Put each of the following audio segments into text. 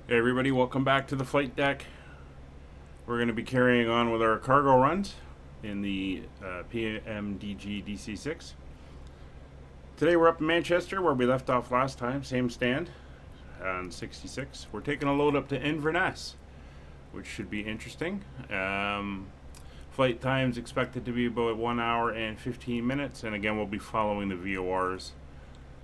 Hey everybody, welcome back to the flight deck. We're going to be carrying on with our cargo runs in the PMDG DC-6. Today we're up in Manchester where we left off last time, same stand on 66. We're taking a load up to Inverness, which should be interesting. Flight time's expected to be about 1 hour and 15 minutes, and again we'll be following the VORs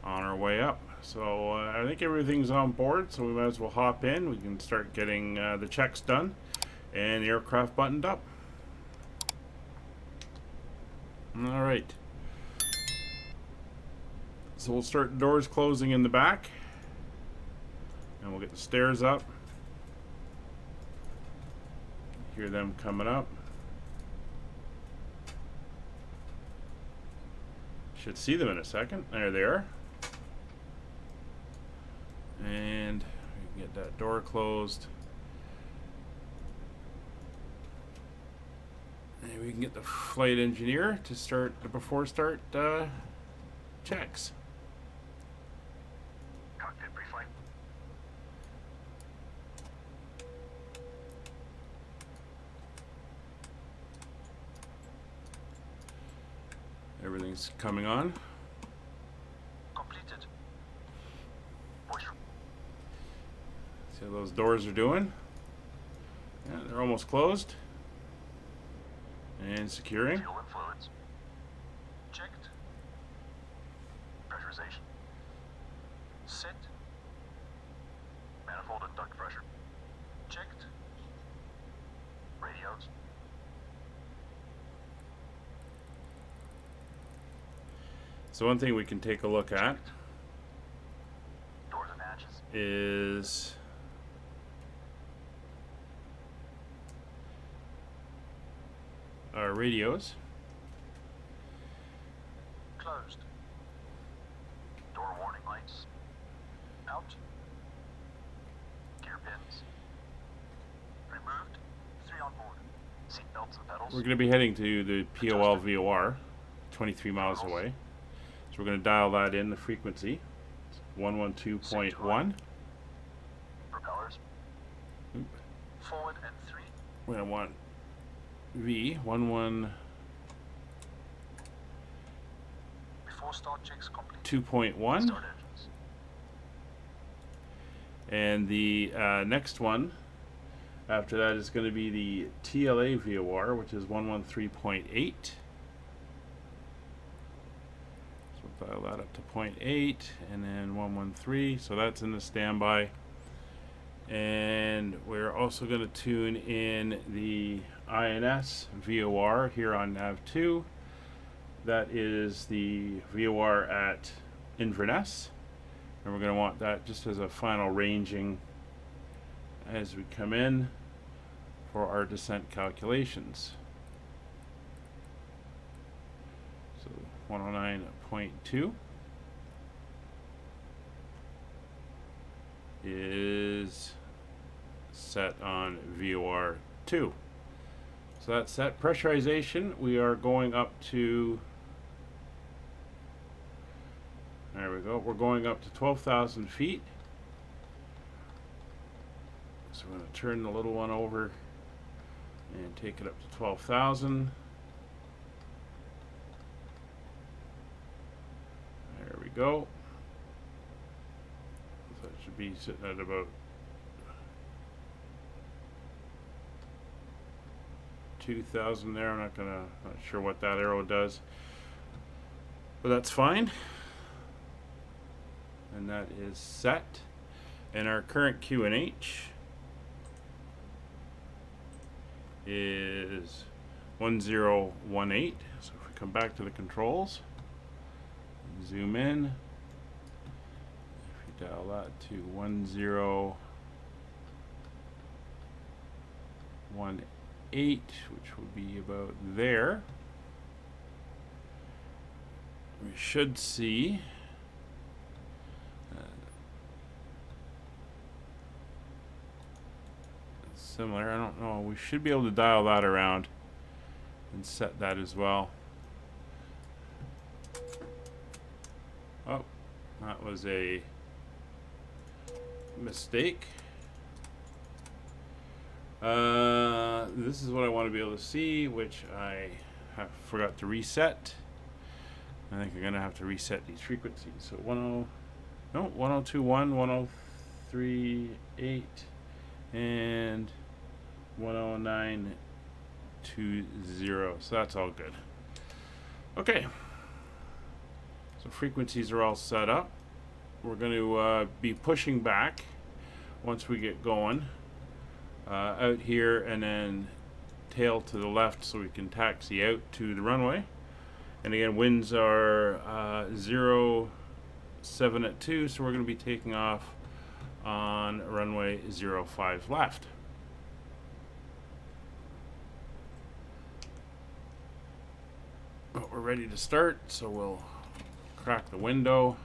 on our way up. So I think everything's on board, so we might as well hop in. We can start getting the checks done and the aircraft buttoned up. Alright. So we'll start the doors closing in the back. And we'll get the stairs up. Hear them coming up. Should see them in a second. There they are. And we can get that door closed. And we can get the flight engineer to start the before start checks. Cockpit pre-flight. Everything's coming on. Completed. See how those doors are doing? Yeah, they're almost closed. And securing. Fuel and fluids. Checked. Pressurization. Set. Manifold and duct pressure. Checked. Radios. So one thing we can take a look at Doors and hatches. is our radios. Closed. Door warning lights. Out. Gear pins. Removed. 3 on board. Seat belts and pedals. We're going to be heading to the POL VOR, 23 miles away. So we're going to dial that in, the frequency. It's 112.1. Propellers. Oop. Forward and 3. We're going to want V11 Before start checks complete. 2.1. Start engines. And the next one after that is going to be the TLA VOR, which is 113.8. So we'll dial that up to 0.8 and then 113. So that's in the standby. And we're also going to tune in the INS VOR here on nav2. That is the VOR at Inverness. And we're going to want that just as a final ranging as we come in for our descent calculations. So 109.2 is set on VOR 2. So that's set. Pressurization, we are going up to, there we go, we're going up to 12,000 feet. So we're going to turn the little one over and take it up to 12,000. There we go. So it should be sitting at about 2,000 there. Not sure what that arrow does, but that's fine. And that is set. And our current QNH is 1018. So if we come back to the controls, zoom in, if you dial that to 1018, which would be about there, we should see similar. I don't know. We should be able to dial that around and set that as well. Oh, that was a mistake. This is what I want to be able to see, which I forgot to reset. I think I'm gonna have to reset these frequencies. So 1021, 1038, and 10920. So that's all good. Okay. So frequencies are all set up. We're going to be pushing back once we get going out here, and then tail to the left so we can taxi out to the runway. And again, winds are 07 at 2, so we're going to be taking off on runway 05 left. But we're ready to start, so we'll crack the window.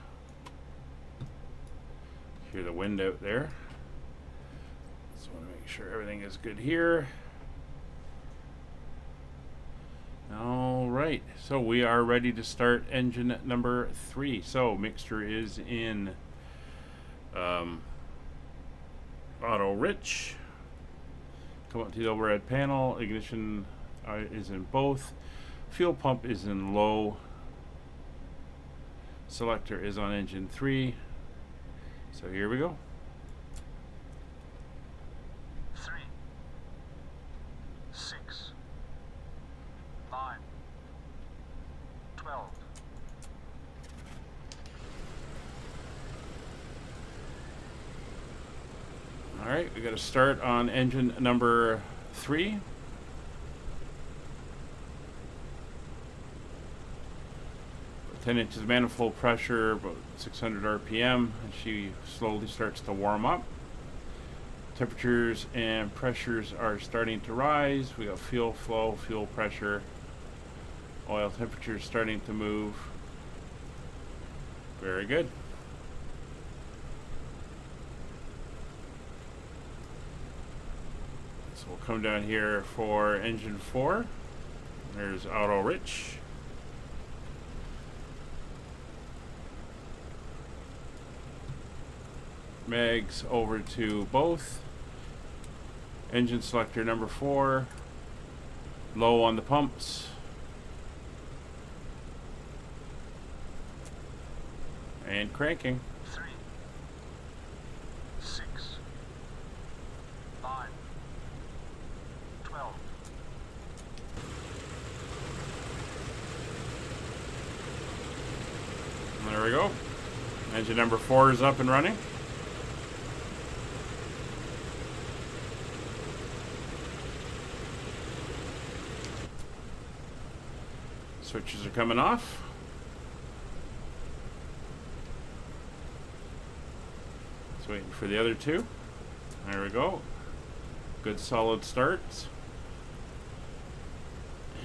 Hear the wind out there. Just want to make sure everything is good here. All right, so we are ready to start engine number 3. So mixture is in auto rich. Come up to the overhead panel. Ignition is in both. Fuel pump is in low. Selector is on engine 3. So here we go. 3, 6, 5, 12. All right, we got to start on engine number 3. About 10 inches manifold pressure, about 600 RPM, and she slowly starts to warm up. Temperatures and pressures are starting to rise. We got fuel flow, fuel pressure, oil temperature starting to move. Very good. So we'll come down here for engine 4. There's auto rich. Mags over to both. Engine selector number 4. Low on the pumps. And cranking. 3, 6, 5, 12. There we go. Engine number 4 is up and running. Switches are coming off. Just waiting for the other two. There we go. Good solid starts.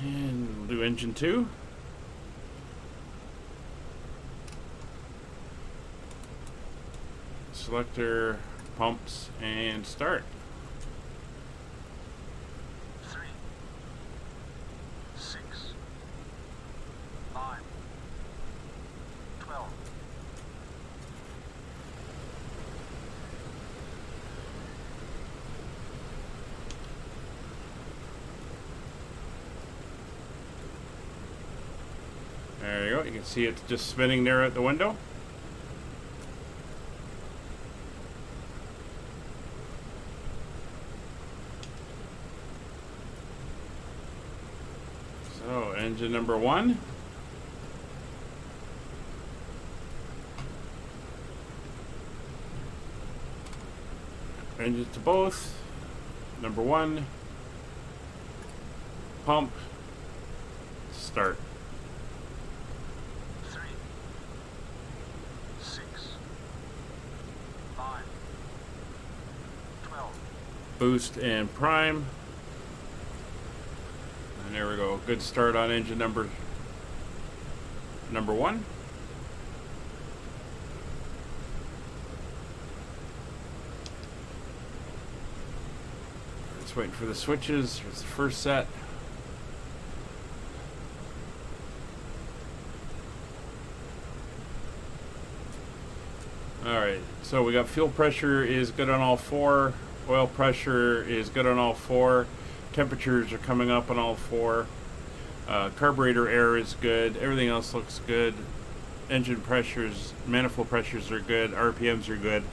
And we'll do engine 2. Selector, pumps, and start. 3, 6, 5, 12. There you go. You can see it's just spinning there at the window. So, engine number 1. Engines to both. Number 1. Pump. Start. 3, 6, 5, 12. Boost and prime. And there we go. Good start on engine number 1. Just waiting for the switches. Here's the first set. Alright, so we got fuel pressure is good on all 4. Oil pressure is good on all four. Temperatures are coming up on all four. Carburetor air is good. Everything else looks good. Engine pressures, manifold pressures are good. RPMs are good.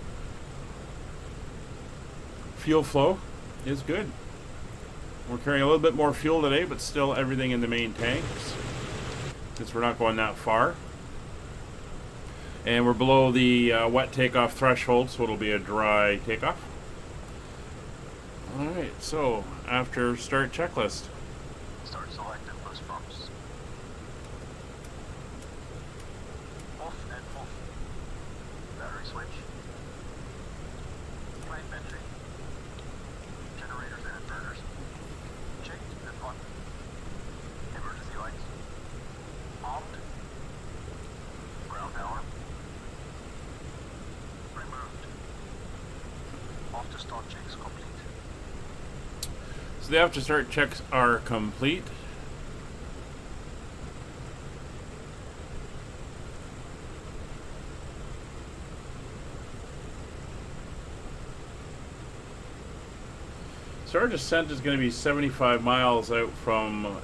Fuel flow is good. We're carrying a little bit more fuel today, but still everything in the main tanks, since we're not going that far. And we're below the wet takeoff threshold, so it'll be a dry takeoff. Alright, so after start checklist. Start selected boost pumps. Off and off. Battery switch. Plant venting. Generators and inverters. Checked and on. Emergency lights. Armed. Ground power. Removed. After start checks complete. So the after start checks are complete. So our descent is going to be 75 miles out from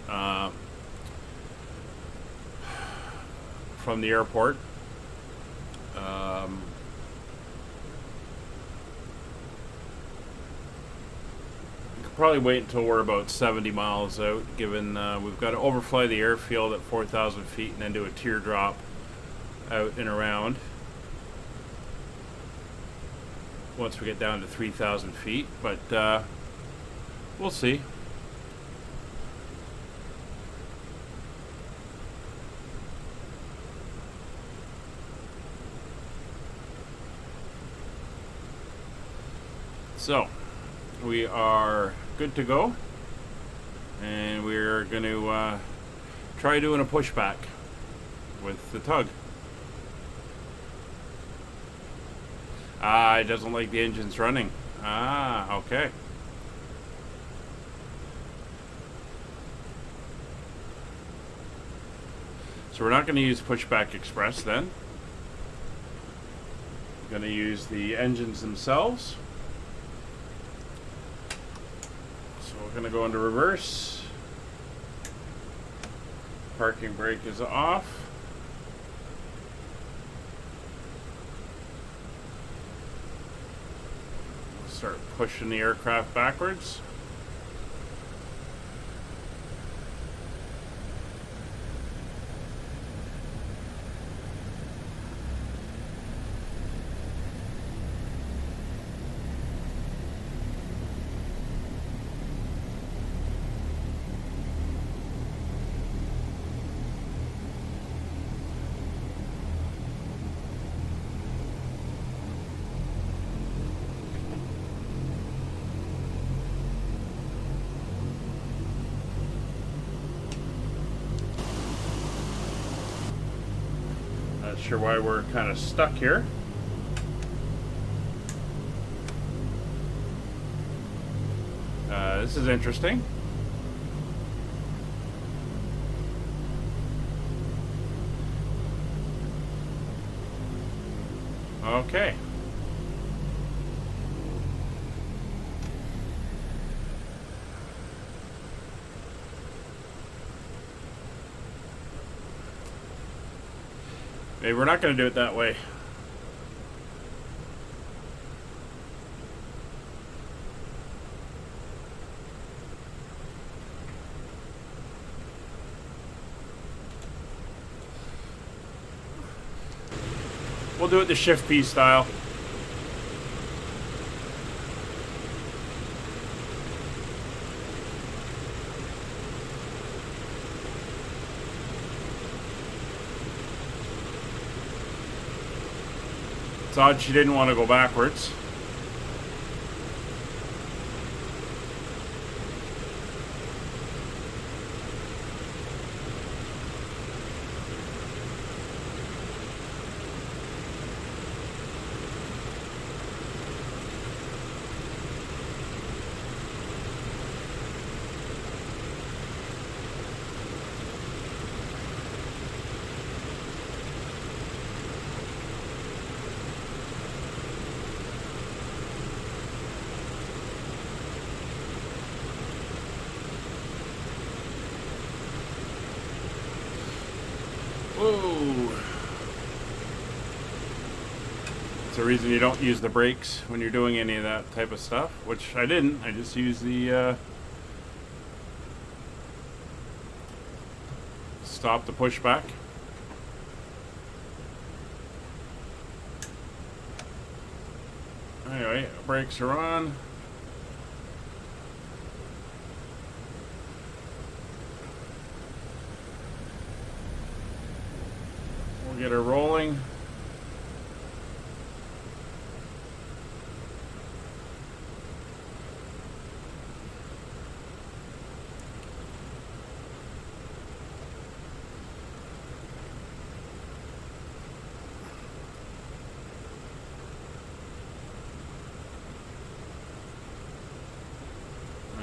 the airport. Probably wait until we're about 70 miles out, given we've got to overfly the airfield at 4,000 feet and then do a teardrop out and around once we get down to 3,000 feet, but we'll see. So we are good to go, and we're going to try doing a pushback with the tug. It doesn't like the engines running. Okay. So we're not going to use Pushback Express then. We're going to use the engines themselves. Going to go into reverse. Parking brake is off. We'll start pushing the aircraft backwards. Not sure why we're kind of stuck here. This is interesting. Okay. Maybe we're not going to do it that way. We'll do it the shift P style. It's odd she didn't want to go backwards. Whoa! It's the reason you don't use the brakes when you're doing any of that type of stuff, which I didn't. I just used the stop the pushback. Anyway, brakes are on. We'll get her rolling.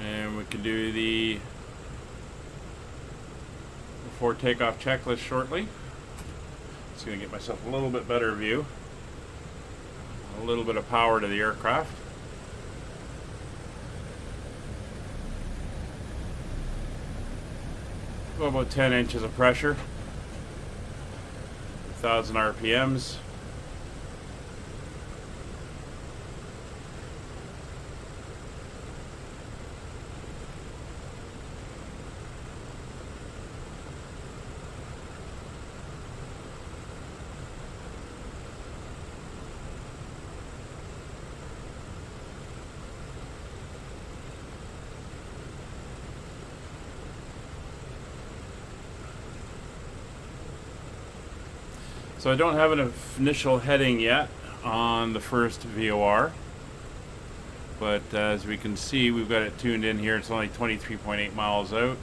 And we can do the before takeoff checklist shortly. Just going to get myself a little bit better view. A little bit of power to the aircraft. Go about 10 inches of pressure. 1,000 RPMs. So I don't have an initial heading yet on the first VOR, but as we can see, we've got it tuned in here. It's only 23.8 miles out.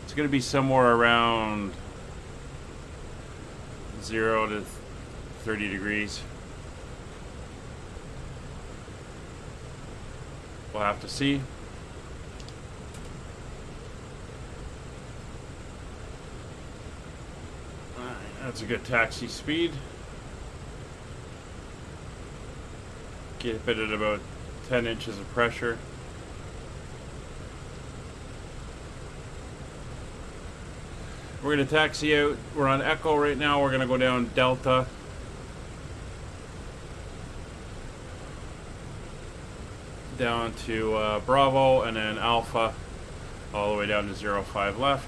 It's going to be somewhere around 0 to 30 degrees. We'll have to see. That's a good taxi speed. Keep it at about 10 inches of pressure. We're going to taxi out. We're on Echo right now. We're going to go down Delta. Down to Bravo, and then Alpha all the way down to 05 left.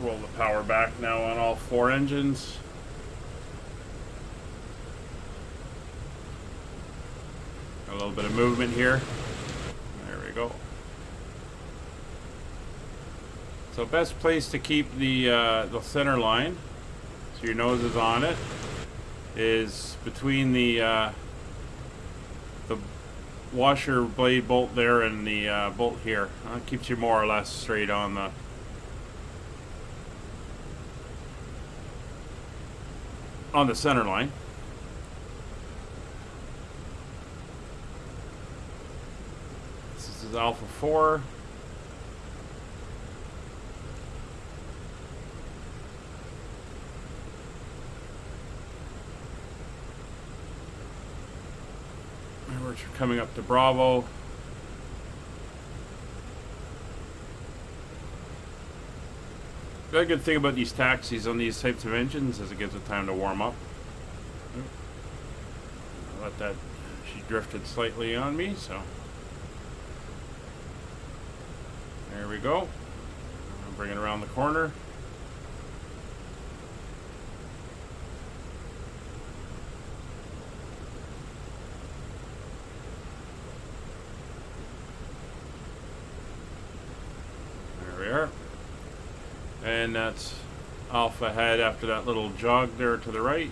Roll the power back now on all 4 engines. A little bit of movement here. There we go. So best place to keep the center line, so your nose is on it, is between the washer blade bolt there and the bolt here. Keeps you more or less straight on the center line. This is Alpha 4. And we're coming up to Bravo. The good thing about these taxis on these types of engines is it gives it time to warm up. Let that, she drifted slightly on me, so there we go. I'll bring it around the corner. There we are. And that's Alpha head after that little jog there to the right.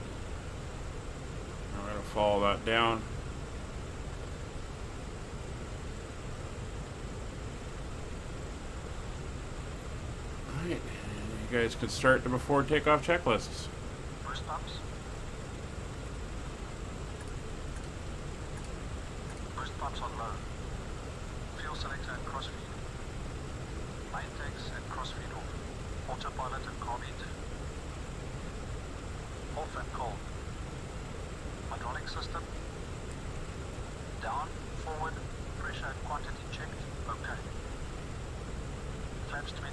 I'm going to follow that down. Alright, you guys can start the before takeoff checklists. pumps. Boost pumps on low. Fuel selector and crossfeed. Main tanks and crossfeed off. Autopilot and carb heat. Off and cold. Hydraulic system. Down, forward, pressure and quantity checked. Okay. Flaps 20.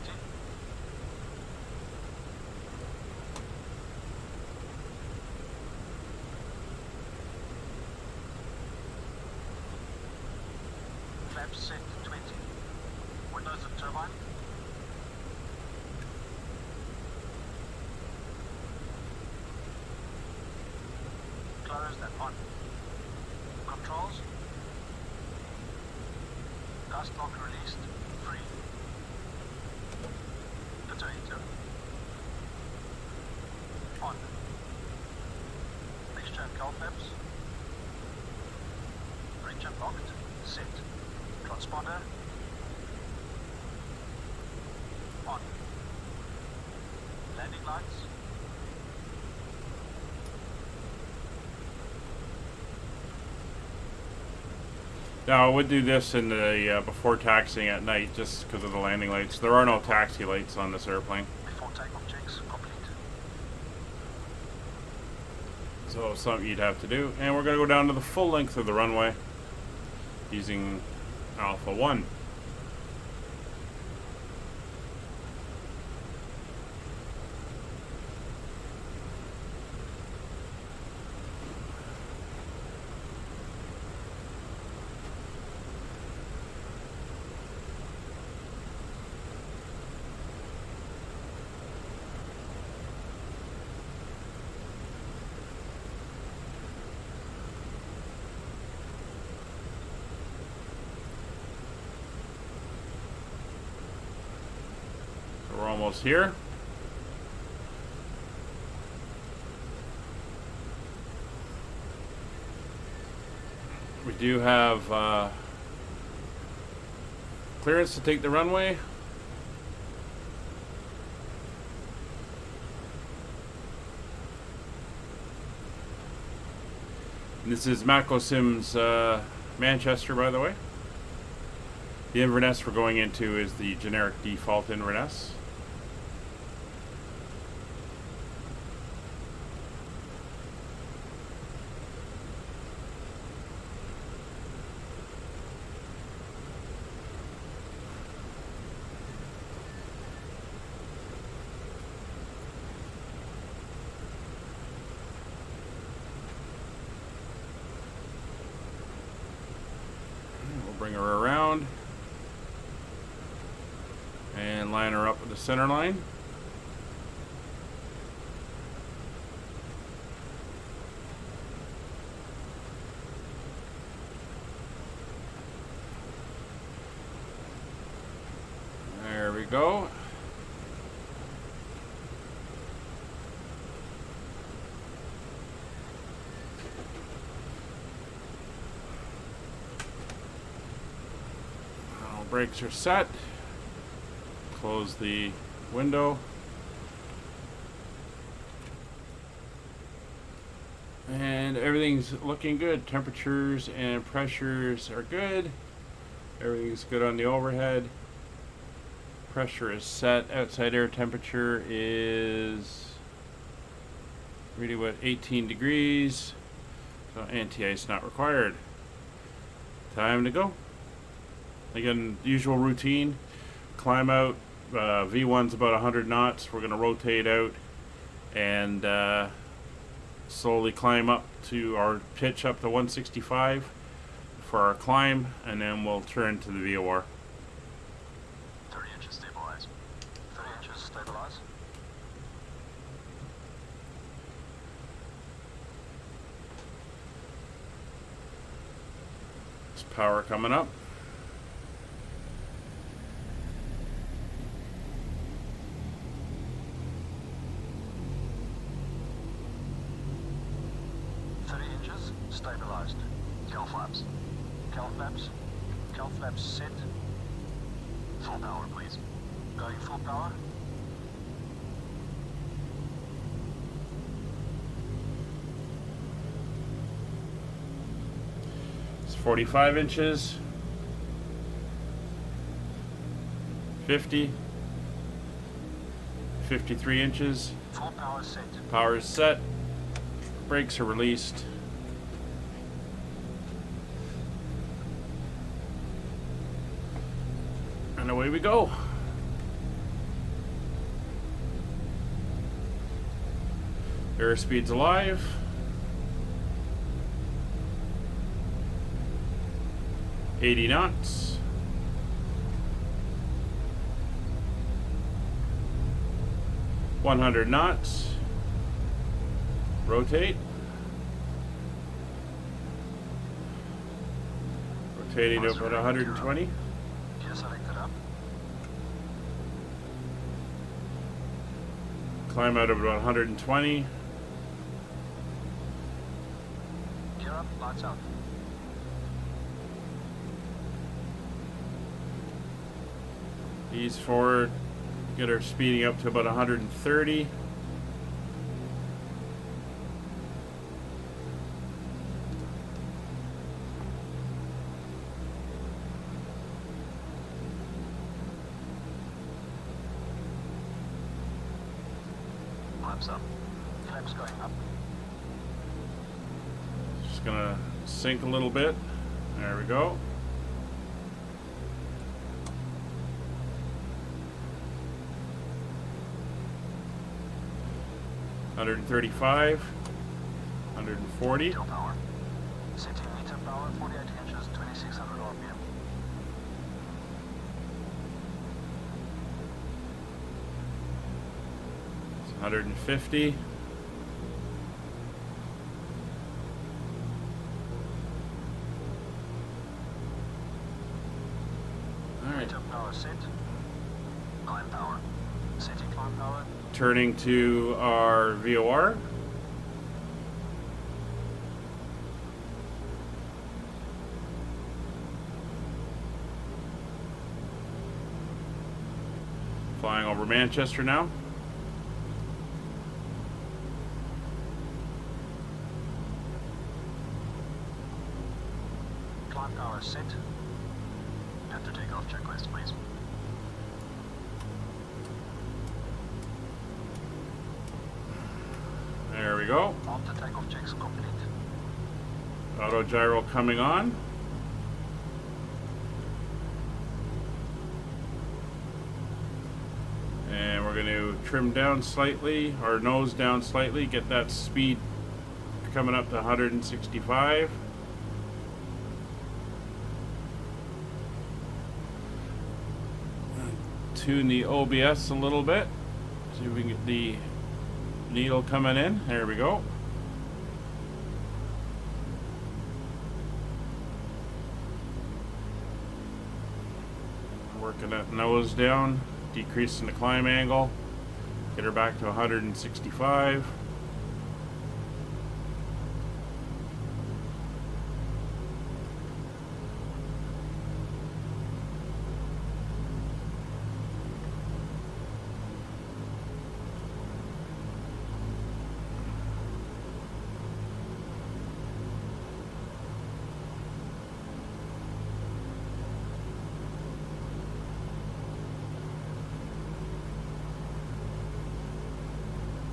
Flaps set 20. Windows and turbine. Closed and on. Controls. Dust lock released. Free. Detonator. On. Mixture and cowl flaps. Bridge unlocked. Set. Transponder. On. Landing lights. Now I would do this in the before taxiing at night, just because of the landing lights. There are no taxi lights on this airplane, Before takeoff checks complete. so something you'd have to do. And we're going to go down to the full length of the runway using Alpha 1. We're almost here. We do have clearance to take the runway. And this is Macosims Manchester, by the way. The Inverness we're going into is the generic default Inverness. Bring her around and line her up with the center line. There we go. Brakes are set. Close the window. And everything's looking good. Temperatures and pressures are good. Everything's good on the overhead. Pressure is set. Outside air temperature is really what, 18 degrees. So anti-ice not required. Time to go. Again, usual routine. Climb out. V1's about 100 knots. We're going to rotate out and slowly climb up to our pitch up to 165 for our climb, and then we'll turn to the VOR. 30 inches stabilize. 30 inches stabilize. There's power coming up. Stabilized. Cowl flaps. Cowl flaps. Cowl flaps set. Full power, please. Going full power. 45 inches, 50, 53 inches. Full power set. Power is set. Brakes are released. And away we go. Airspeed's alive. $80 knots. $100 knots. Rotate. Rotating to about 120. Gear selected up. Climb out of about 120. Gear up, lights out. Ease forward. Get her speeding up to about 130. Flaps up. Flaps going up. Just gonna sink a little bit. There we go. $135, $140. Fuel power. Setting meter power, 48 inches, 2600 RPM. $150. All right. Meter power set. Climb power. Setting climb power. Turning to our VOR. Flying over Manchester now. Climb power set. After takeoff checklist, please. There we go. After takeoff checks complete. Auto gyro coming on. And we're going to trim down slightly, our nose down slightly, get that speed coming up to 165. Tune the OBS a little bit. See if we can get the needle coming in. There we go. Working that nose down, decreasing the climb angle, get her back to 165.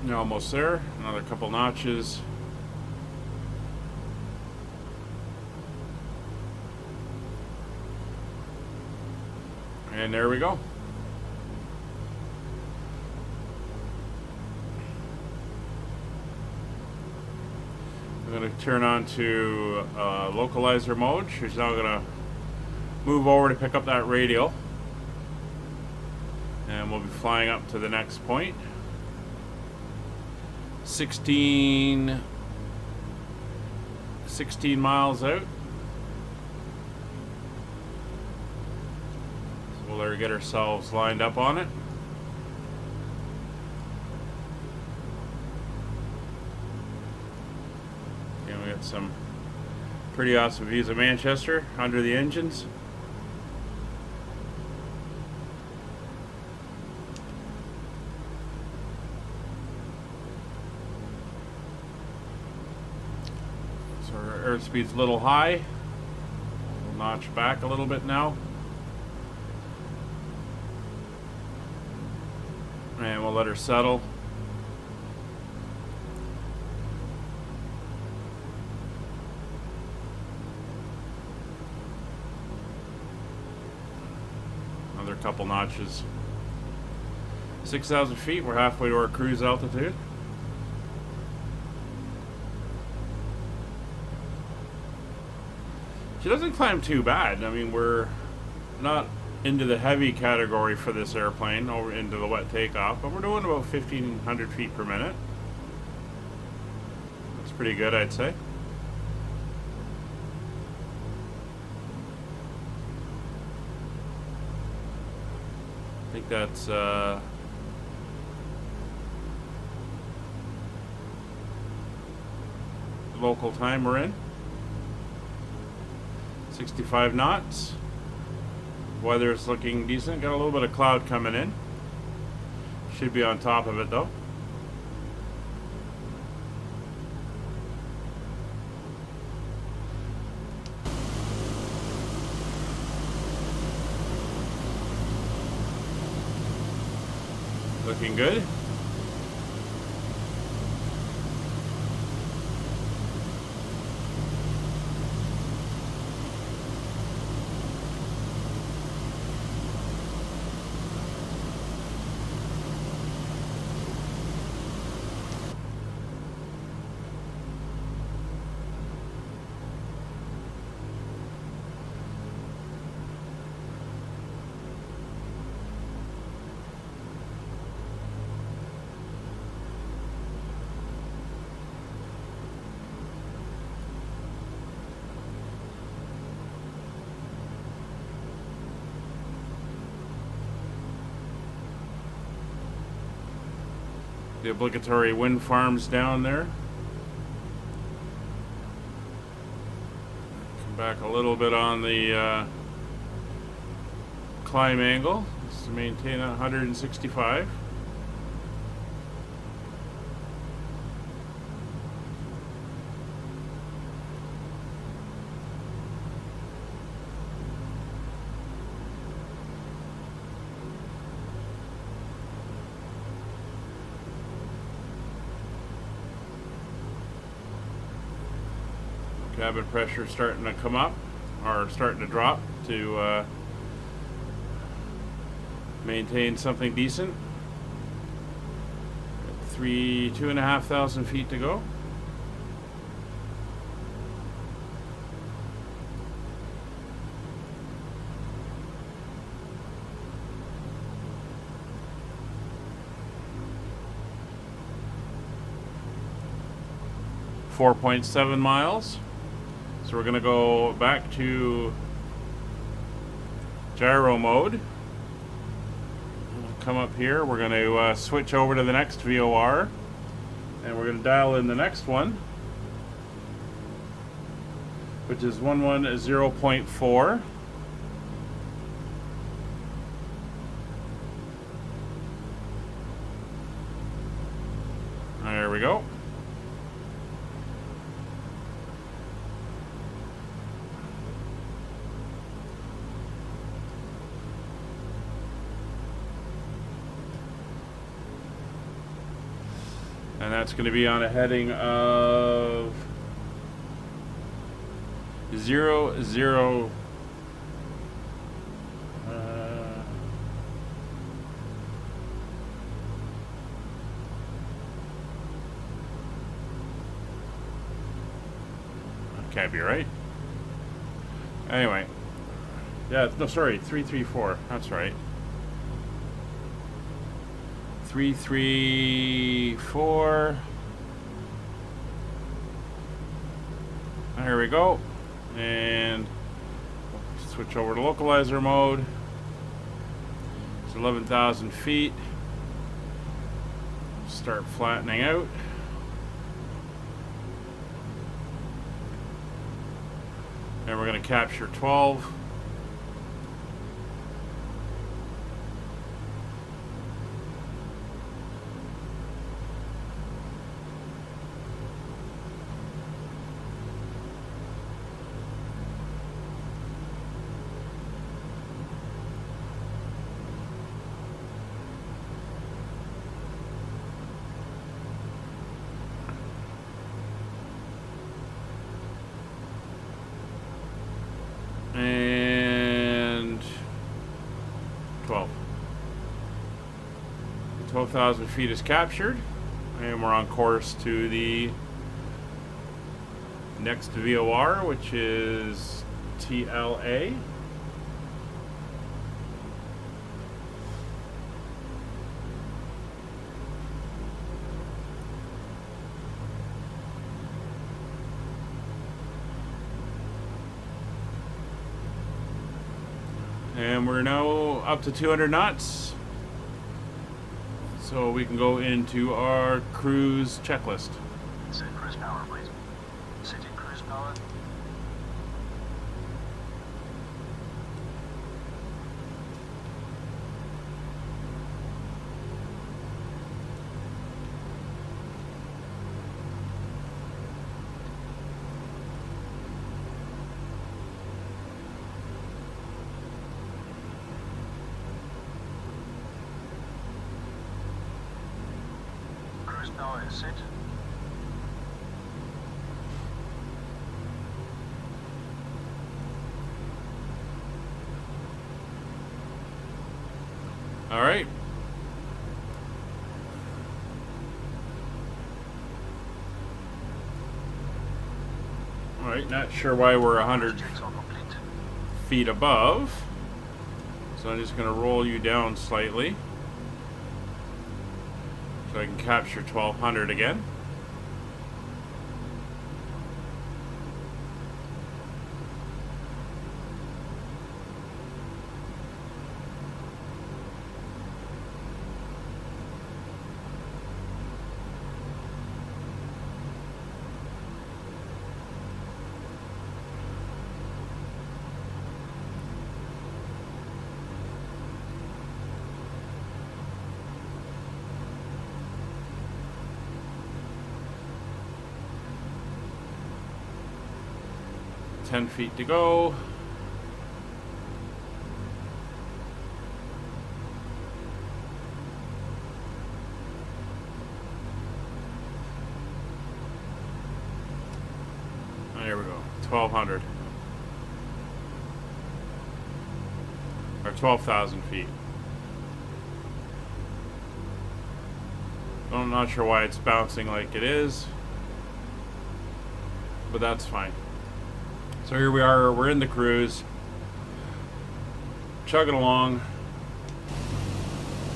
Almost there. Another couple notches. And there we go. I'm going to turn on to localizer mode. She's now going to move over to pick up that radial. And we'll be flying up to the next point. 16 miles out. So we'll get ourselves lined up on it. And we got some pretty awesome views of Manchester under the engines. Airspeed's a little high. notch back a little bit now. And we'll let her settle. Another couple notches. 6,000 feet, we're halfway to our cruise altitude. She doesn't climb too bad. I mean, we're not into the heavy category for this airplane, over into the wet takeoff, but we're doing about 1,500 feet per minute. That's pretty good, I'd say. I think that's the local time we're in. 65 knots. Weather's looking decent. Got a little bit of cloud coming in. Should be on top of it though. Looking good. The obligatory wind farms down there. Come back a little bit on the climb angle. This is to maintain 165. Cabin pressure starting to come up, or starting to drop to maintain something decent. 2,500 feet to go. .7 miles. So we're going to go back to gyro mode. We'll come up here. We're going to switch over to the next VOR. And we're going to dial in the next one, which is 110.4. There we go. And that's going to be on a heading of 0. Can't be right. Anyway. Yeah, no, sorry, 334. That's right. 334. There we go. And switch over to localizer mode. It's 11,000 feet. Start flattening out. And we're going to capture 12. 12,000 feet is captured, and we're on course to the next VOR, which is TLA. And we're now up to 200 knots. So we can go into our cruise checklist. Set cruise power, please. Setting cruise power. Cruise power is set. All right. All right, not sure why we're 100 Checks are complete. feet above. So I'm just going to roll you down slightly so I can capture 1200 again. Ten feet to go. There we go. 1200. Or 12,000 feet. I'm not sure why it's bouncing like it is, but that's fine. So here we are, we're in the cruise, chugging along.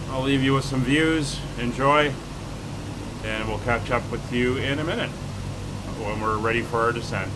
I'll leave you with some views, enjoy, and we'll catch up with you in a minute when we're ready for our descent.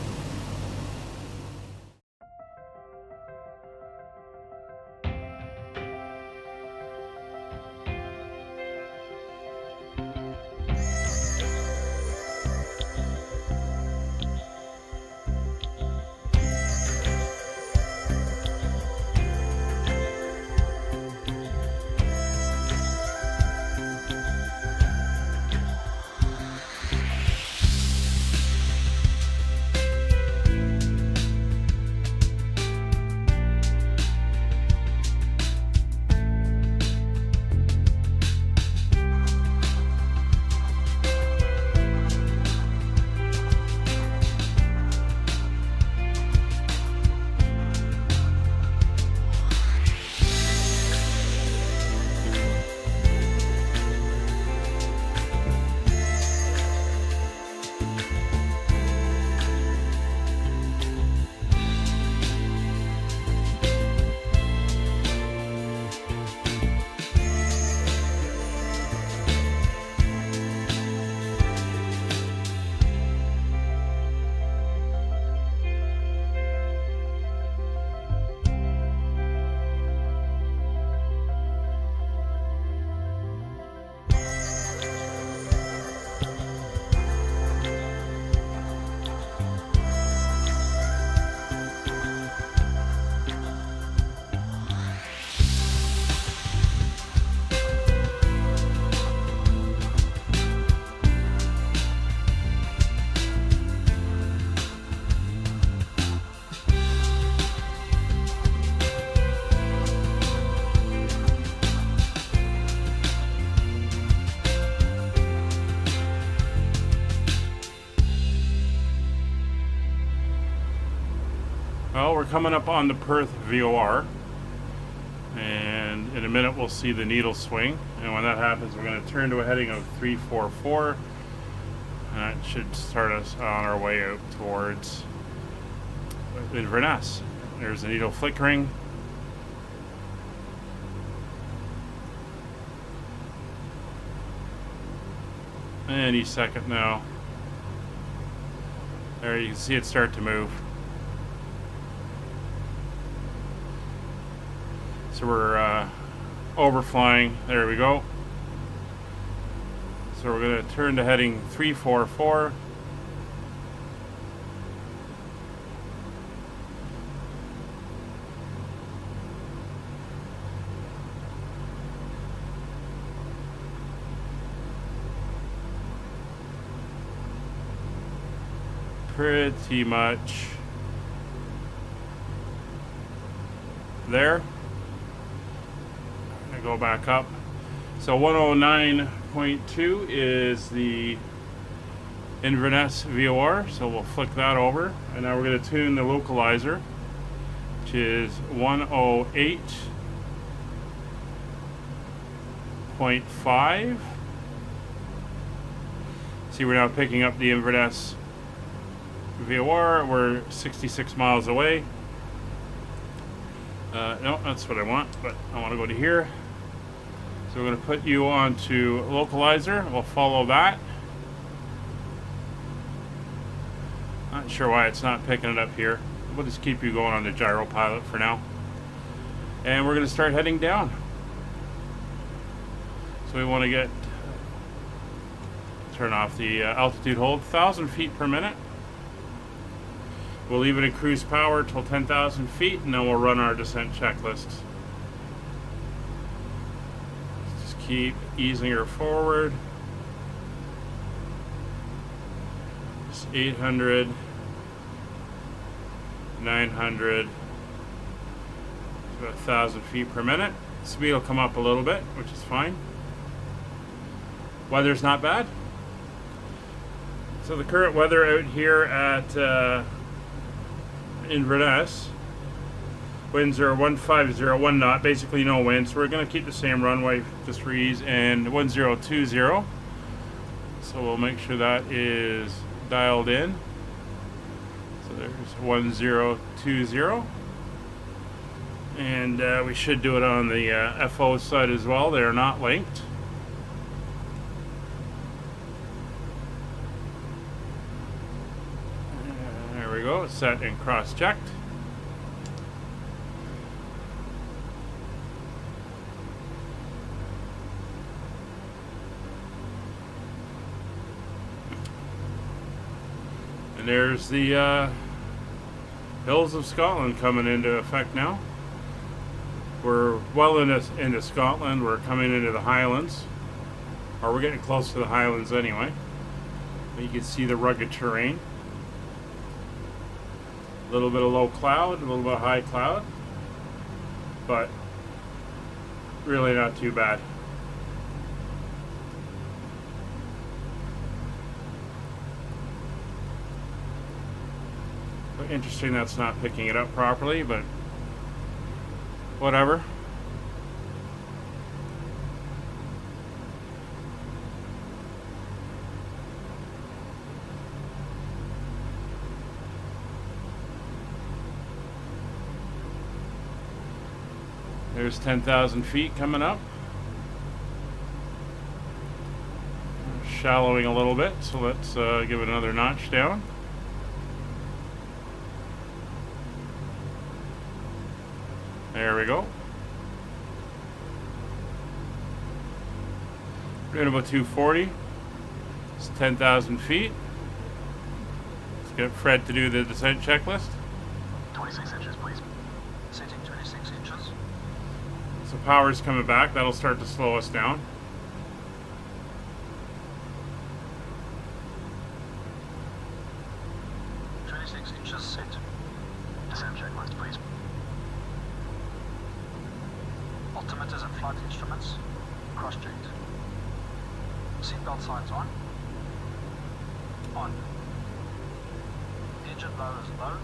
Well, we're coming up on the Perth VOR. And in a minute we'll see the needle swing, and when that happens we're going to turn to a heading of 344, and that should start us on our way out towards Inverness. There's the needle flickering. Any second now. There you can see it start to move. So we're overflying. There we go. So we're going to turn to heading 344. Pretty much there. I'm gonna go back up. So 109.2 is the Inverness VOR, so we'll flick that over, and now we're going to tune the localizer, which is 108.5. See, we're now picking up the Inverness VOR. We're 66 miles away. No, that's what I want, but I want to go to here. So we're going to put you onto localizer. We'll follow that. Not sure why it's not picking it up here. We'll just keep you going on the gyro pilot for now. And we're going to start heading down. So we want to turn off the altitude hold, 1,000 feet per minute. We'll leave it in cruise power till 10,000 feet, and then we'll run our descent checklist. Just keep easing her forward. Just 800, 900, about 1,000 feet per minute. Speed will come up a little bit, which is fine. Weather's not bad. So the current weather out here at Inverness, winds are 150, 1 knot, basically no wind, so we're going to keep the same runway just for ease, and 1020. So we'll make sure that is dialed in. So there's 1020, and we should do it on the FO side as well. They are not linked. Go, set and cross-checked. And there's the hills of Scotland coming into effect now. We're well into Scotland. We're coming into the Highlands, or we're getting close to the Highlands anyway. You can see the rugged terrain. A little bit of low cloud, a little bit of high cloud, but really not too bad. But interesting that's not picking it up properly, but whatever. There's 10,000 feet coming up. Shallowing a little bit, so let's give it another notch down. There we go. We're doing about 240. It's 10,000 feet. Let's get Fred to do the descent checklist. 26 inches, please. Setting 26 inches. So power's coming back. That'll start to slow us down. Set. Descent checklist, please. Altimeters and flight instruments cross-checked. Seatbelt signs on. On. Engine low is low.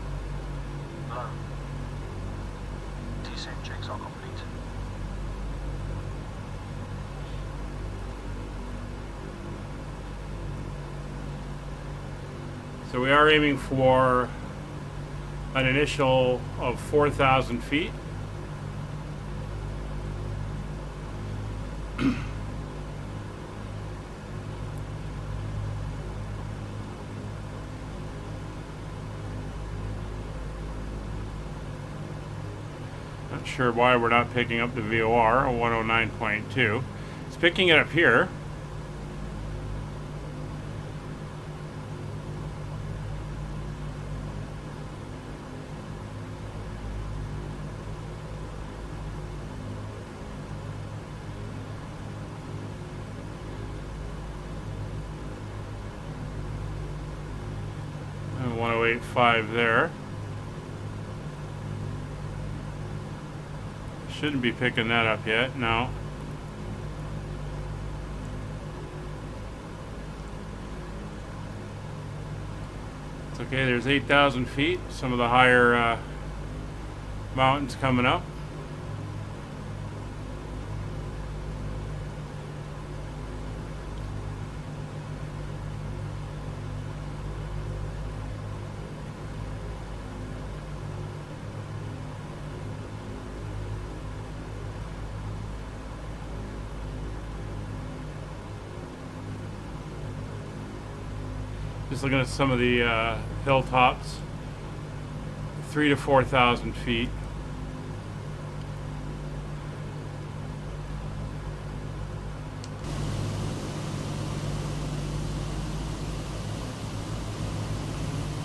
Low. Descent checks are complete. So we are aiming for an initial of 4,000 feet. Not sure why we're not picking up the VOR, a 109.2. It's picking it up here. And 108.5 there. Shouldn't be picking that up yet, no. It's okay, there's 8,000 feet, some of the higher mountains coming up. Just looking at some of the hilltops, 3,000 to 4,000 feet.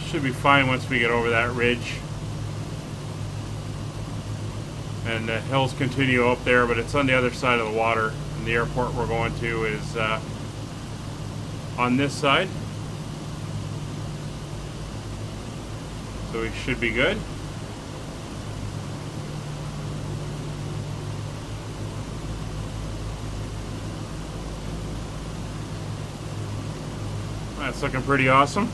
Should be fine once we get over that ridge. And the hills continue up there, but it's on the other side of the water. And the airport we're going to is on this side. So we should be good. That's looking pretty awesome.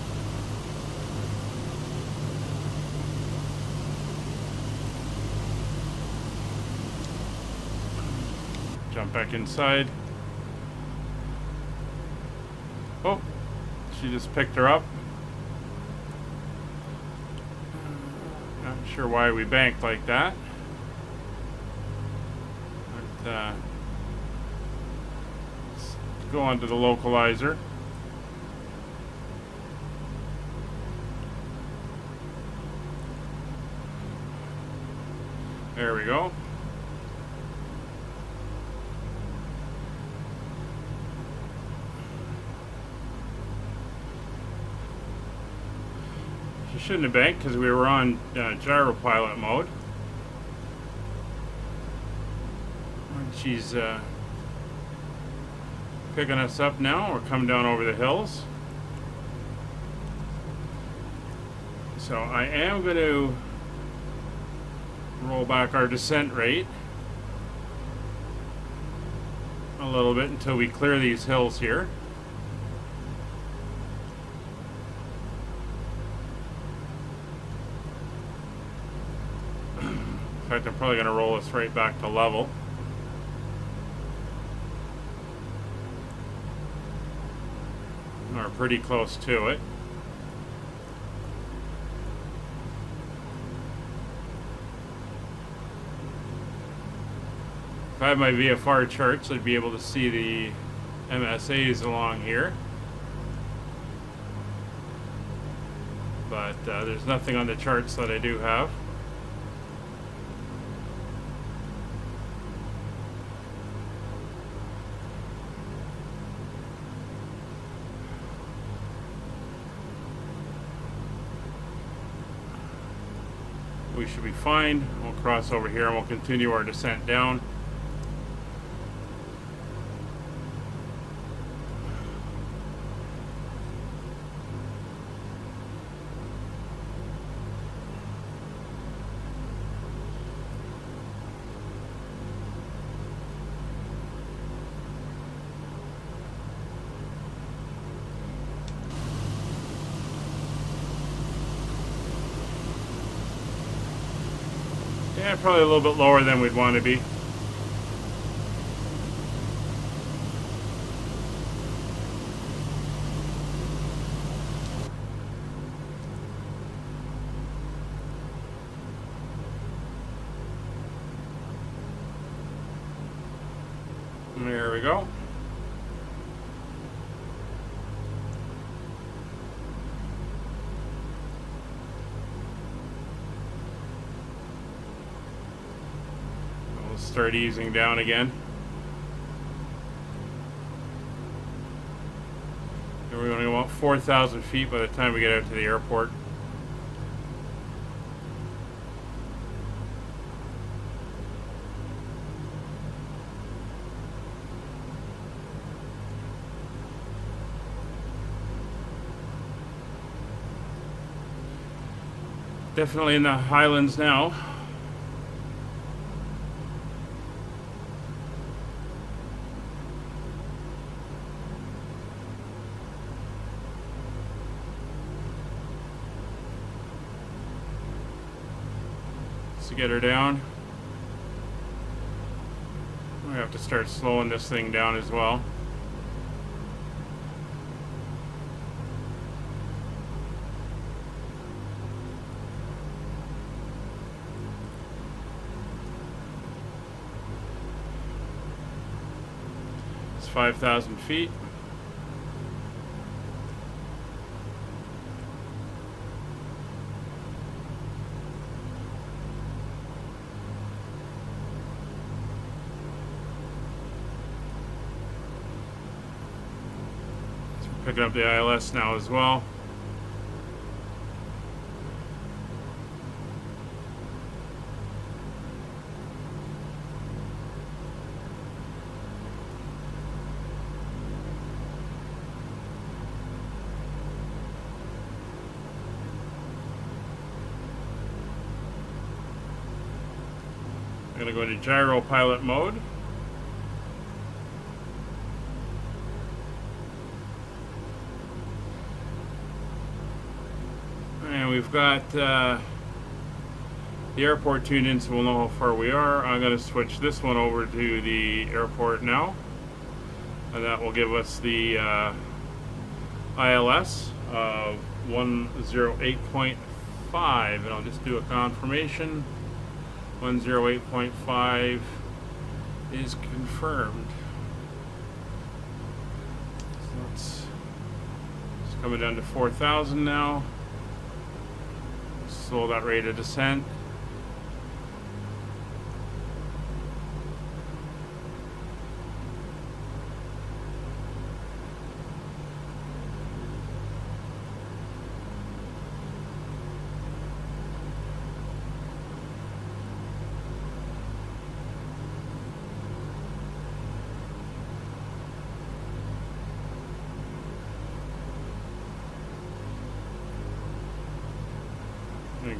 Jump back inside. Oh, she just picked her up. Not sure why we banked like that. But, let's go on to the localizer. There we go. She shouldn't have banked because we were on gyro pilot mode. And she's picking us up now. We're coming down over the hills. So I am going to roll back our descent rate a little bit until we clear these hills here. In fact, I'm probably going to roll us right back to level. Or pretty close to it. If I had my VFR charts, I'd be able to see the MSAs along here. But there's nothing on the charts that I do have. We should be fine. We'll cross over here and we'll continue our descent down. Yeah, probably a little bit lower than we'd want to be. There we go. We'll start easing down again. And we're going to go about 4,000 feet by the time we get out to the airport. Definitely in the highlands now. To get her down, we have to start slowing this thing down as well. It's 5,000 feet. Picking up the ILS now as well. I'm going to go into gyro pilot mode. We've got the airport tuned in, so we'll know how far we are. I'm going to switch this one over to the airport now, and that will give us the ILS of 108.5, and I'll just do a confirmation. 108.5 is confirmed. So it's coming down to 4,000 now. Slow that rate of descent.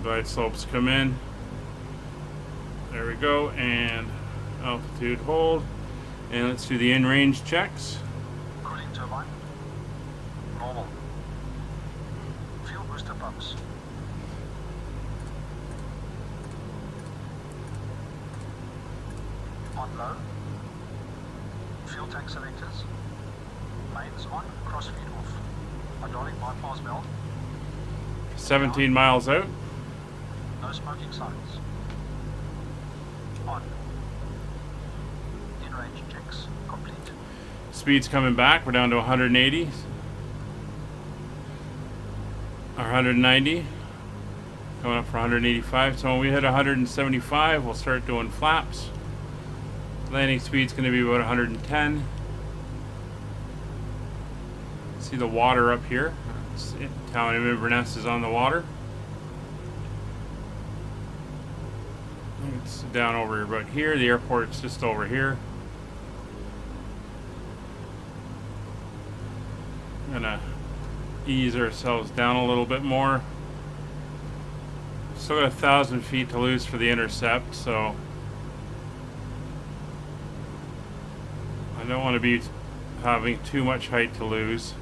Glide slopes come in. There we go, and altitude hold. And let's do the in-range checks. Cooling turbine. Normal. Fuel booster pumps. On low. Fuel tank selectors. Mains on, crossfeed off. Hydraulic bypass valve. 17 miles out. No smoking signs. On. In-range checks complete. Speed's coming back. We're down to 180. Or 190. Going up for 185. So when we hit 175, we'll start doing flaps. Landing speed's going to be about 110. See the water up here. Town of Inverness is on the water. It's down over about here. The airport's just over here. Gonna ease ourselves down a little bit more. Still got 1,000 feet to lose for the intercept, so I don't want to be having too much height to lose.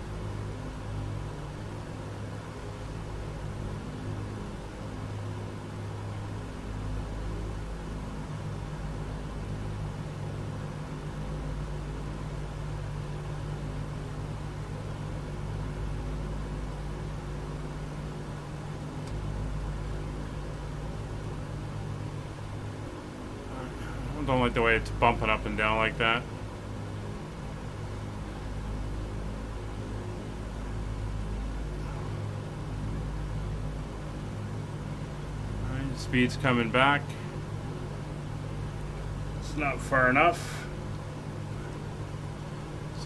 Don't like the way it's bumping up and down like that. speed's coming back. It's not far enough.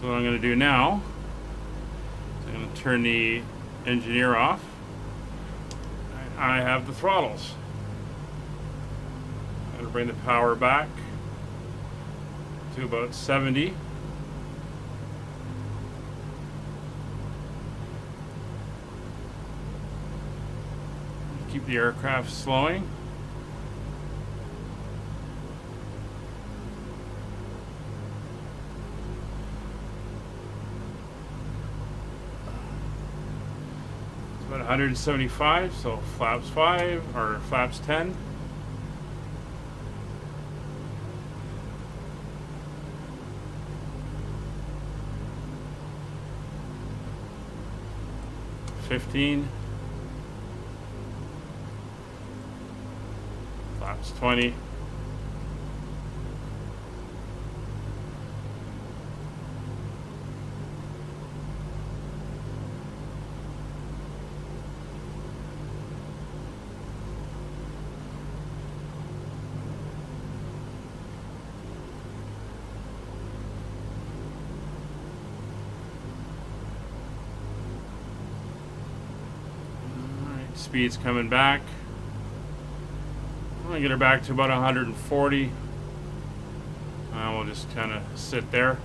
So what I'm going to do now is I'm going to turn the engineer off. I have the throttles. I'm going to bring the power back to about 70. Keep the aircraft slowing. It's about 175, so flaps 5 or flaps 10. $15. Flaps 20. Alright, speed's coming back. I'm gonna get her back to about 140. We'll just kind of sit there.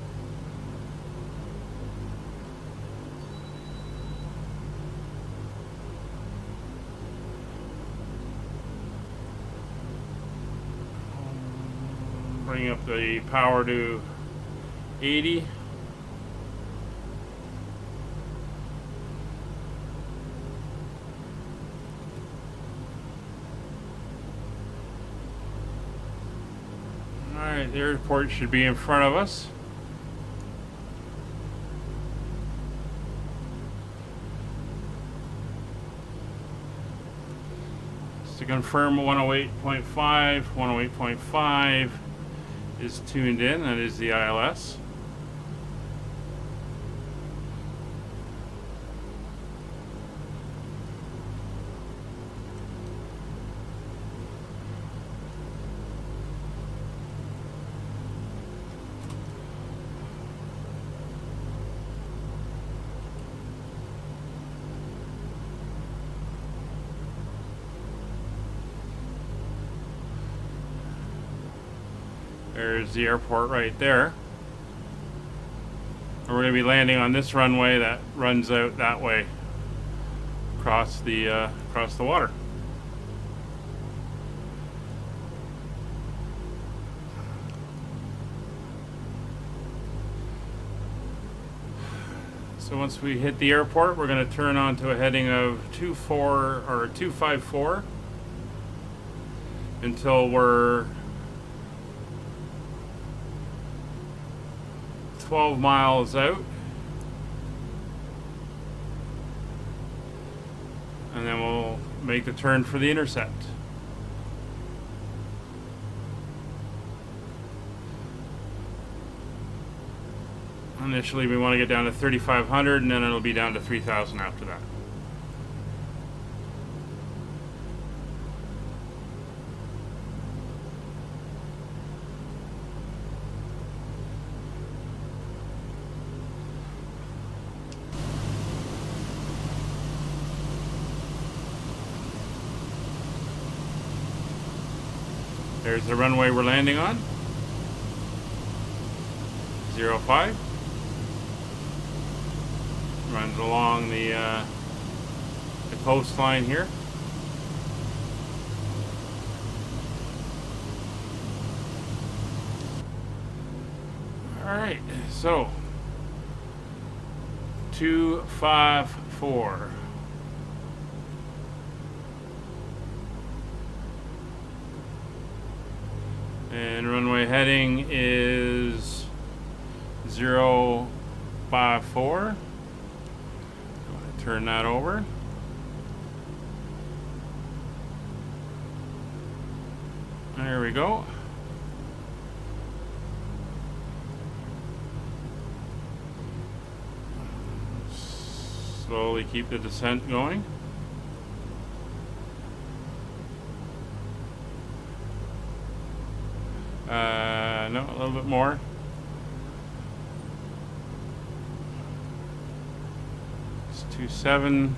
Bring up the power to 80. Alright, the airport should be in front of us. Just to confirm, 108.5, 108.5 is tuned in, that is the ILS. There's the airport right there. And we're going to be landing on this runway that runs out that way across the water. So once we hit the airport, we're going to turn onto a heading of 254 until we're 12 miles out, and then we'll make the turn for the intercept. Initially we want to get down to 3,500 and then it'll be down to 3,000 after that. There's the runway we're landing on. 05. Runs along the coastline here. Alright, so 254. And runway heading is 054. Turn that over. There we go. Slowly keep the descent going. No, a little bit more. It's 2.7.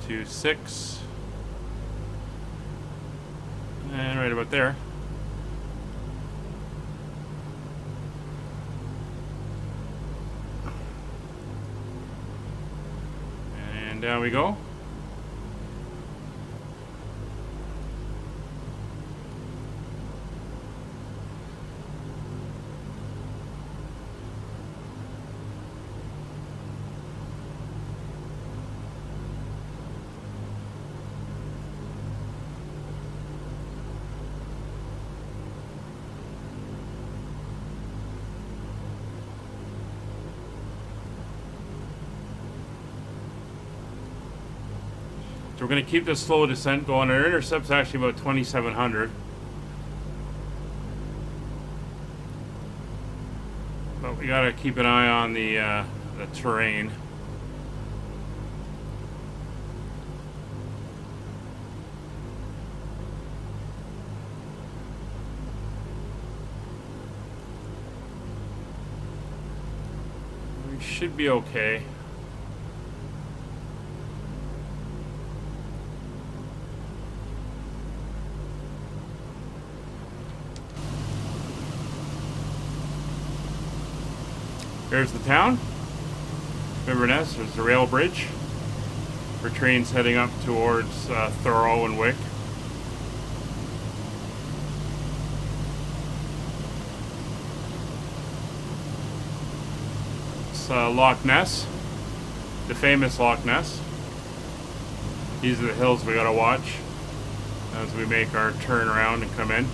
To 6, and right about there. And down we go. So we're going to keep this slow descent going. Our intercept's actually about 2,700. But we got to keep an eye on the terrain. We should be okay. There's the town, Inverness. There's the rail bridge for trains heading up towards Throttle and Wick. It's Loch Ness, the famous Loch Ness. These are the hills we gotta watch as we make our turn around and come in.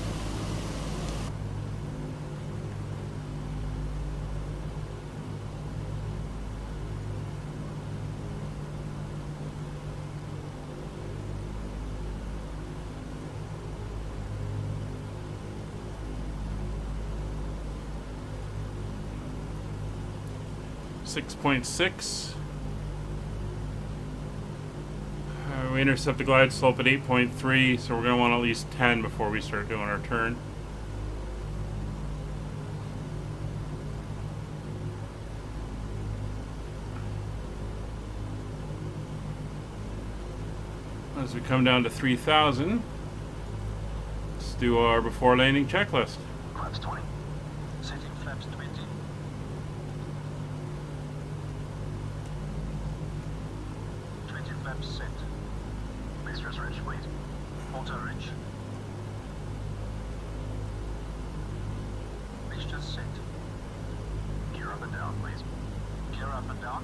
.6. We intercept the glide slope at 8.3, so we're going to want at least 10 before we start doing our turn. As we come down to 3,000, let's do our before landing checklist. Flaps 20. Setting flaps 20. 20 flaps set. Mistress ridge, wait. Auto ridge. Mixture set. Gear up and down, please. Gear up and down.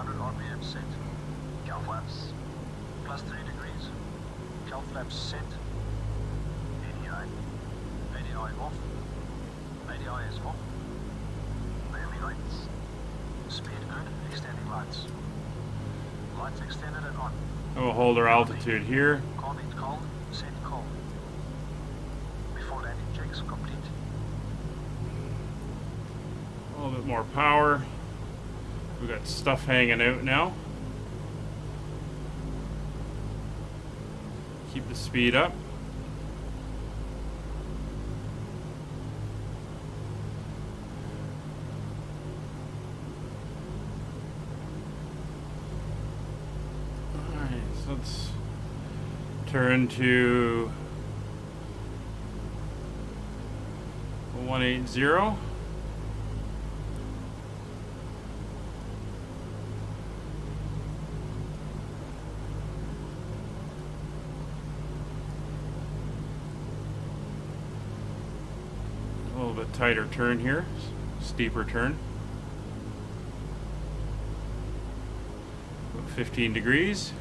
RPM set. Cow flaps. Plus 3 degrees. Cow flaps set. ADI. ADI off. ADI is off. Landing lights. Speed good. Extending lights. Lights extended and on. And we'll hold our altitude here. Cold, cold. Set cold. Before landing checks complete. A little bit more power. We've got stuff hanging out now. Keep the speed up. Alright, so let's turn to 180. A little bit tighter turn here, steeper turn. 15 degrees.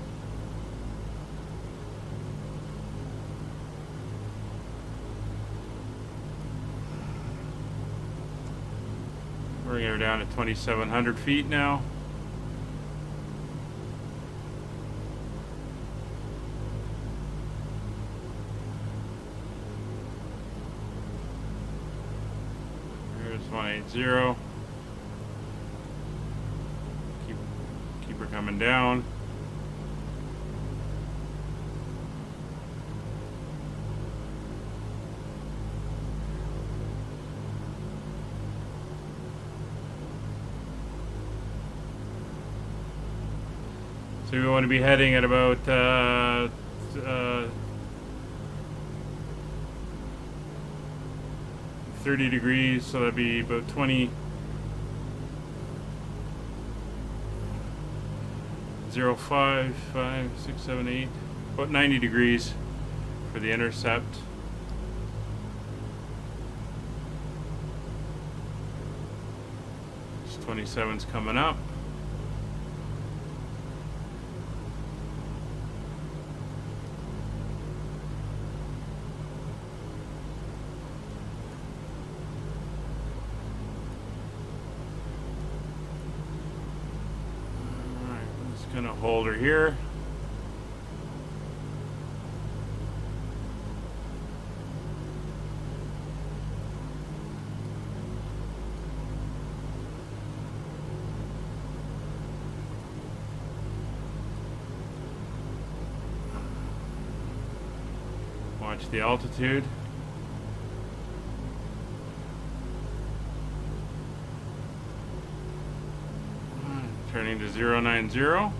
We're going to go down to 2,700 feet now. Here's 180. Keep her coming down. So we want to be heading at about 30 degrees, so that'd be about 20, 0, 5, 5, 6, 7, 8, about 90 degrees for the intercept. This 27's coming up. Gonna hold her here. Watch the altitude. Turning to 090.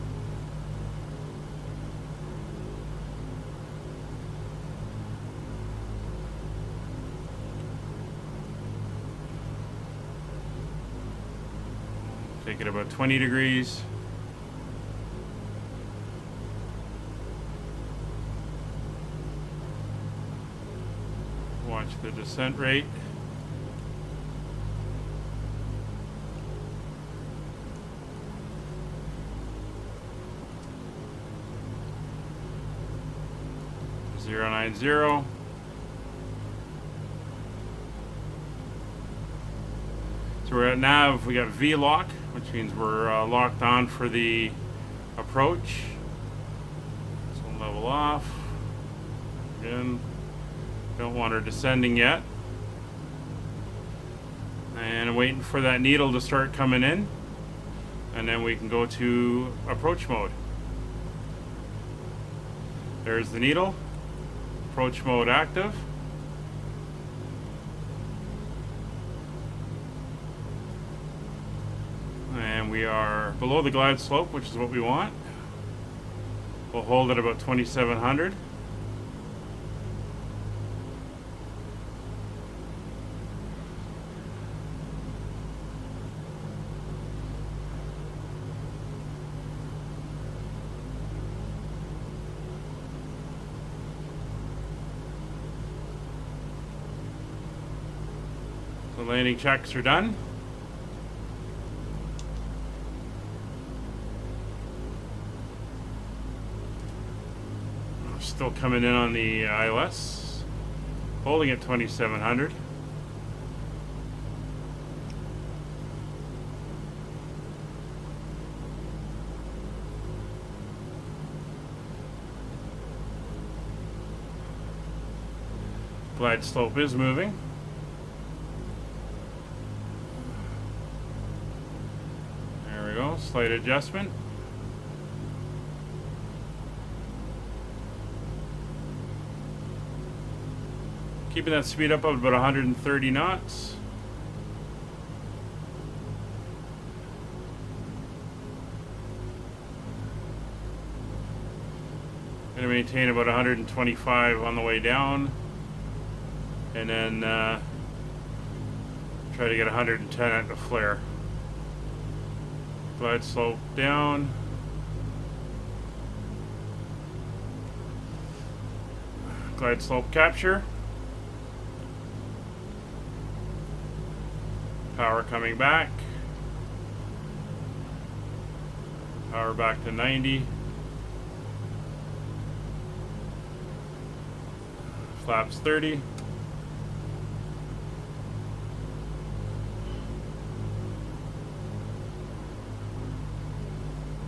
Take it about 20 degrees. Watch the descent rate. Zero 90. So we're at nav. We got V lock, which means we're locked on for the approach. So we'll level off. Again, don't want her descending yet. And waiting for that needle to start coming in. And then we can go to approach mode. There's the needle. Approach mode active. And we are below the glide slope, which is what we want. We'll hold at about 2,700. The landing checks are done. Still coming in on the iOS, holding at 2,700. Glide slope is moving. There we go, slight adjustment. Keeping that speed up of about 130 knots. Going to maintain about 125 on the way down. And then try to get 110 at the flare. Glide slope down. Glide slope capture. Power coming back. Power back to 90. Flaps 30.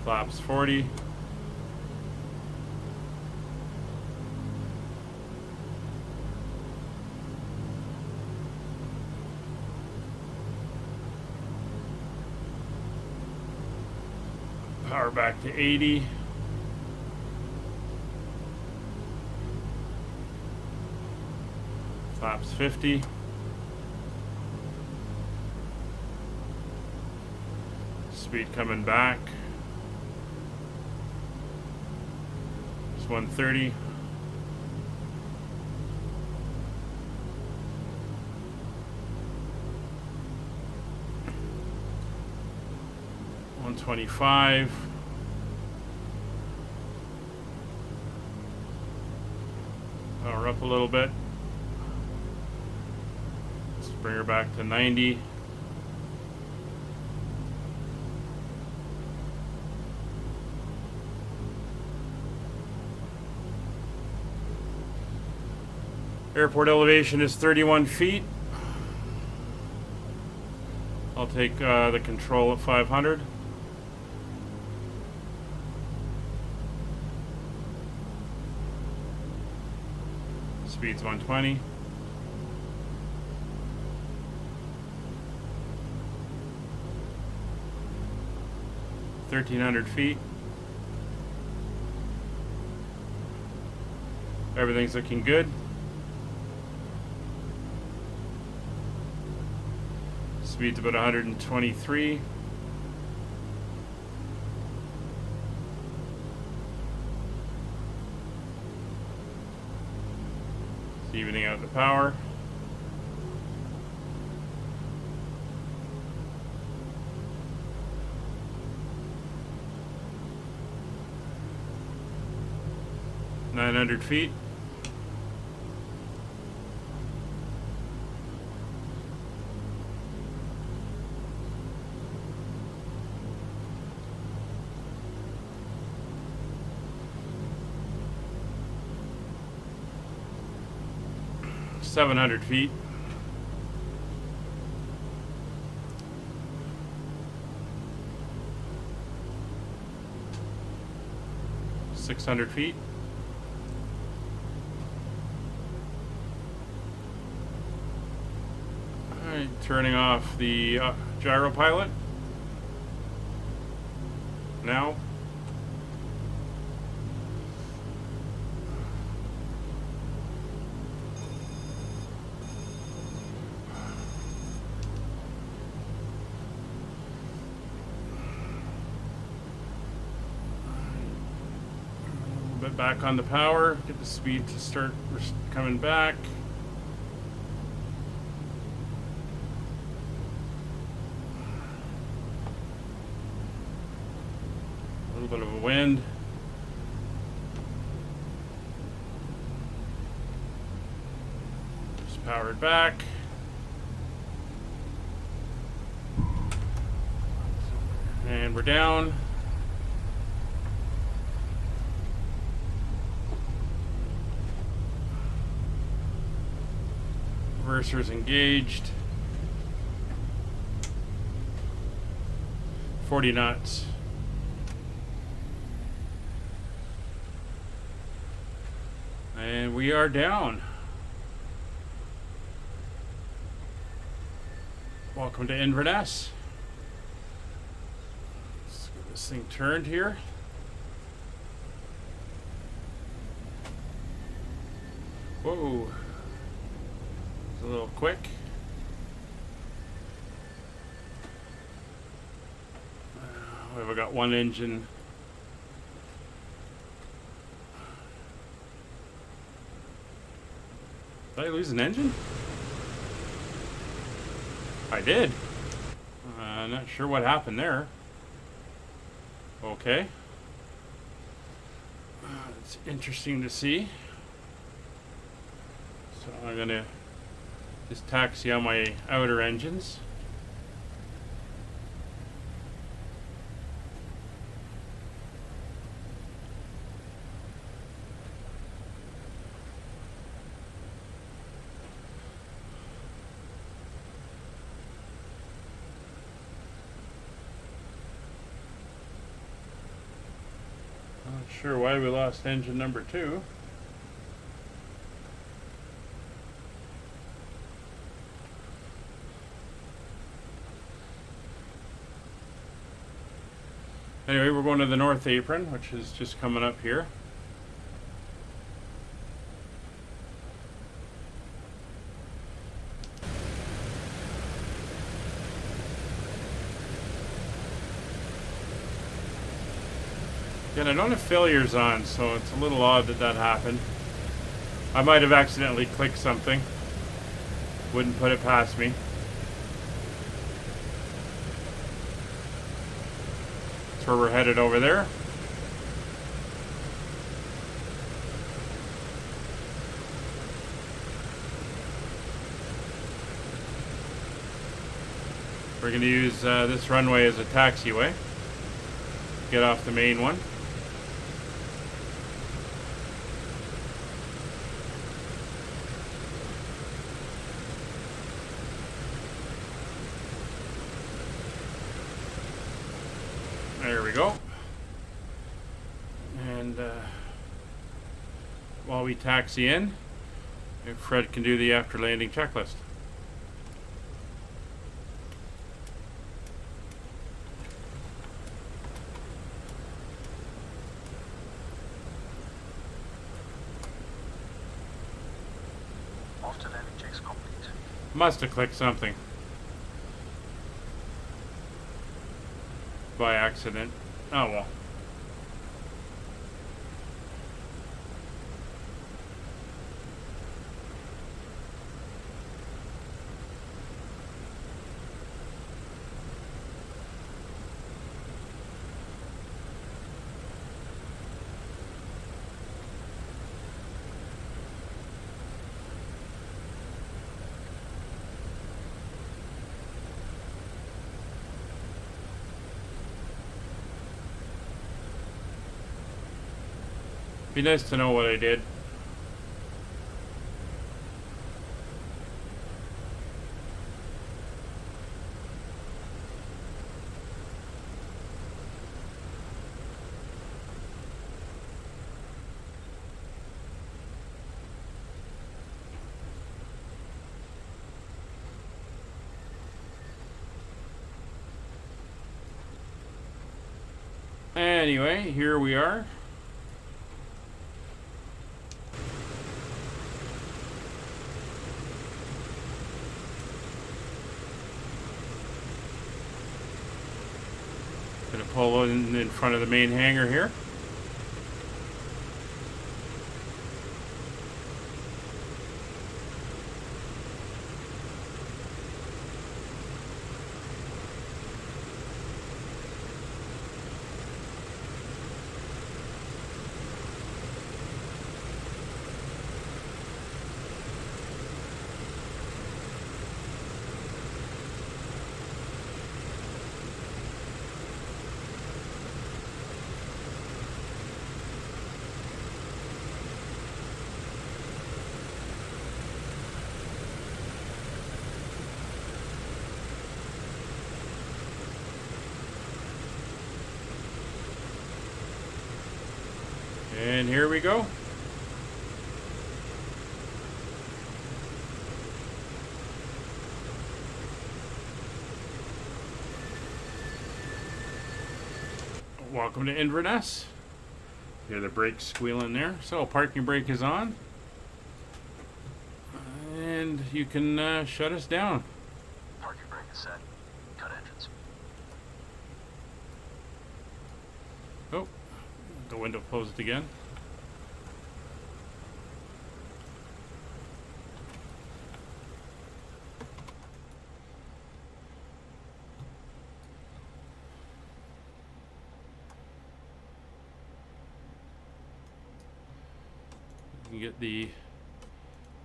Flaps 40. Power back to 80. Flaps 50. Speed coming back. It's 130. $125. Power up a little bit. Let's bring her back to 90. Airport elevation is 31 feet. I'll take the control at 500. Speed's 120. $1,300 feet. Everything's looking good. Speed's about 123. It's evening out the power. $900 feet. $700 feet. $600 feet. Alright, turning off the gyro pilot. Now. Back on the power, get the speed to start coming back. A little bit of a wind. Just powered back. And we're down. Reverser's engaged. 40 knots. And we are down. Welcome to Inverness. Let's get this thing turned here. Whoa. A little quick. We've got one engine. Did I lose an engine? I did. Not sure what happened there. Okay. It's interesting to see. So I'm gonna just taxi on my outer engines. sure why we lost engine number 2. Anyway, we're going to the north apron, which is just coming up here. Again, I don't have failures on, so it's a little odd that that happened. I might have accidentally clicked something. Wouldn't put it past me. That's where we're headed over there. We're going to use this runway as a taxiway. Get off the main one. There we go. And while we taxi in, if Fred can do the after landing checklist. After landing checks complete. Must have clicked something by accident. Oh well. Be nice to know what I did. Anyway, here we are. Gonna pull in front of the main hangar here. And here we go. Welcome to Inverness. Hear the brakes squealing there. So parking brake is on. And you can shut us down. Parking brake is set. Cut entrance. Oh, the window closed again. You can get the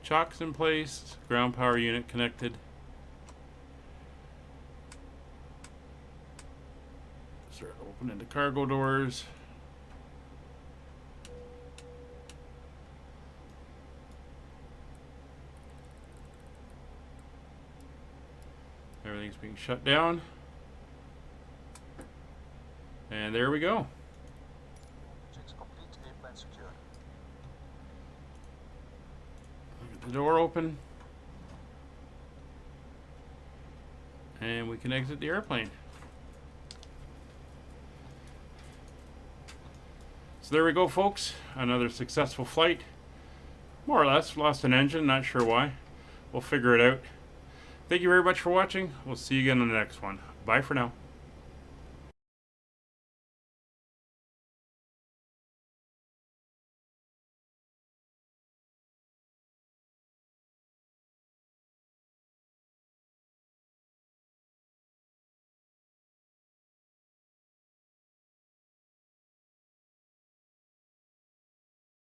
chocks in place, ground power unit connected. Start opening the cargo doors. Everything's being shut down. And there we go. Checks complete. the door open. And we can exit the airplane. So there we go, folks. Another successful flight. More or less. Lost an engine, not sure why. We'll figure it out. Thank you very much for watching. We'll see you again on the next one. Bye for now.